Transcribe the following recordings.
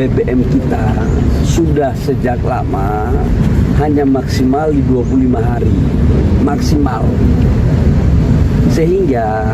BBM kita sudah sejak lama hanya maksimal di 25 hari. Maksimal. Sehingga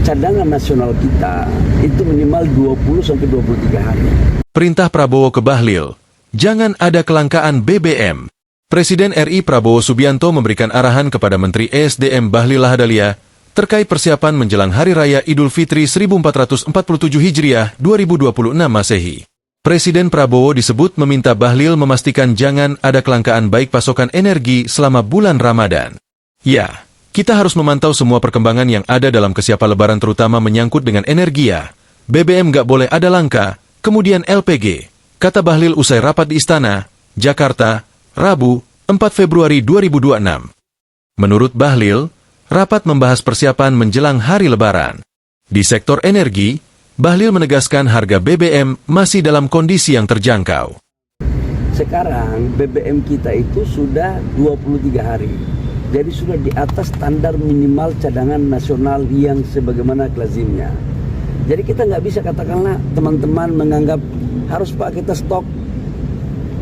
cadangan nasional kita itu minimal 20-23 hari. Perintah Prabowo ke Bahlil, jangan ada kelangkaan BBM. Presiden RI Prabowo Subianto memberikan arahan kepada Menteri ESDM Bahlil Lahadalia terkait persiapan menjelang Hari Raya Idul Fitri 1447 Hijriah 2026 Masehi. Presiden Prabowo disebut meminta Bahlil memastikan jangan ada kelangkaan baik pasokan energi selama bulan Ramadan. Ya, kita harus memantau semua perkembangan yang ada dalam kesiapan Lebaran terutama menyangkut dengan energi ya. BBM nggak boleh ada langka, kemudian LPG, kata Bahlil usai rapat di Istana, Jakarta, Rabu, 4 Februari 2026. Menurut Bahlil, rapat membahas persiapan menjelang hari Lebaran. Di sektor energi, Bahlil menegaskan harga BBM masih dalam kondisi yang terjangkau. Sekarang BBM kita itu sudah 23 hari. Jadi sudah di atas standar minimal cadangan nasional yang sebagaimana lazimnya. Jadi kita nggak bisa katakanlah teman-teman menganggap harus Pak kita stok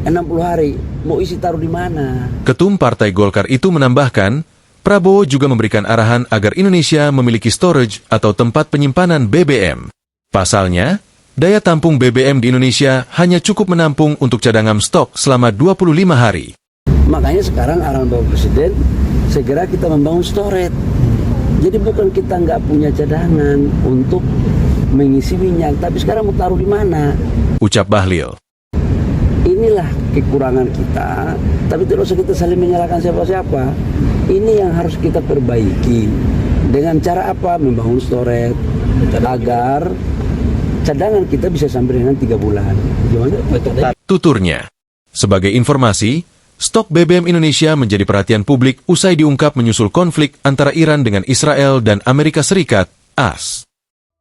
60 hari. Mau isi taruh di mana? Ketum Partai Golkar itu menambahkan, Prabowo juga memberikan arahan agar Indonesia memiliki storage atau tempat penyimpanan BBM. Pasalnya, daya tampung BBM di Indonesia hanya cukup menampung untuk cadangan stok selama 25 hari. Makanya sekarang arahan Bapak Presiden, segera kita membangun storage. Jadi bukan kita nggak punya cadangan untuk mengisi minyak, tapi sekarang mau taruh di mana? Ucap Bahlil. Inilah kekurangan kita, tapi tidak usah kita saling menyalahkan siapa-siapa. Ini yang harus kita perbaiki. Dengan cara apa? Membangun storage agar cadangan kita bisa sampai dengan 3 bulan. Gimana? Tuturnya. Sebagai informasi, stok BBM Indonesia menjadi perhatian publik usai diungkap menyusul konflik antara Iran dengan Israel dan Amerika Serikat, AS.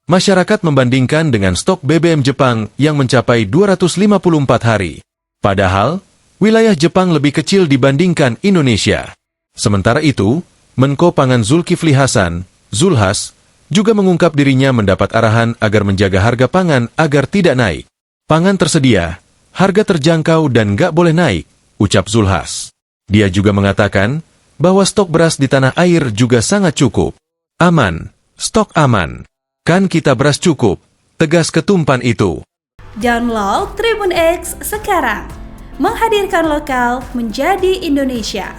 Masyarakat membandingkan dengan stok BBM Jepang yang mencapai 254 hari. Padahal, wilayah Jepang lebih kecil dibandingkan Indonesia. Sementara itu, Menko Pangan Zulkifli Hasan, Zulhas, juga mengungkap dirinya mendapat arahan agar menjaga harga pangan agar tidak naik. Pangan tersedia, harga terjangkau dan nggak boleh naik, ucap Zulhas. Dia juga mengatakan bahwa stok beras di tanah air juga sangat cukup. Aman, stok aman. Kan kita beras cukup, tegas Ketumpan itu. Download Tribun X sekarang, menghadirkan lokal menjadi Indonesia.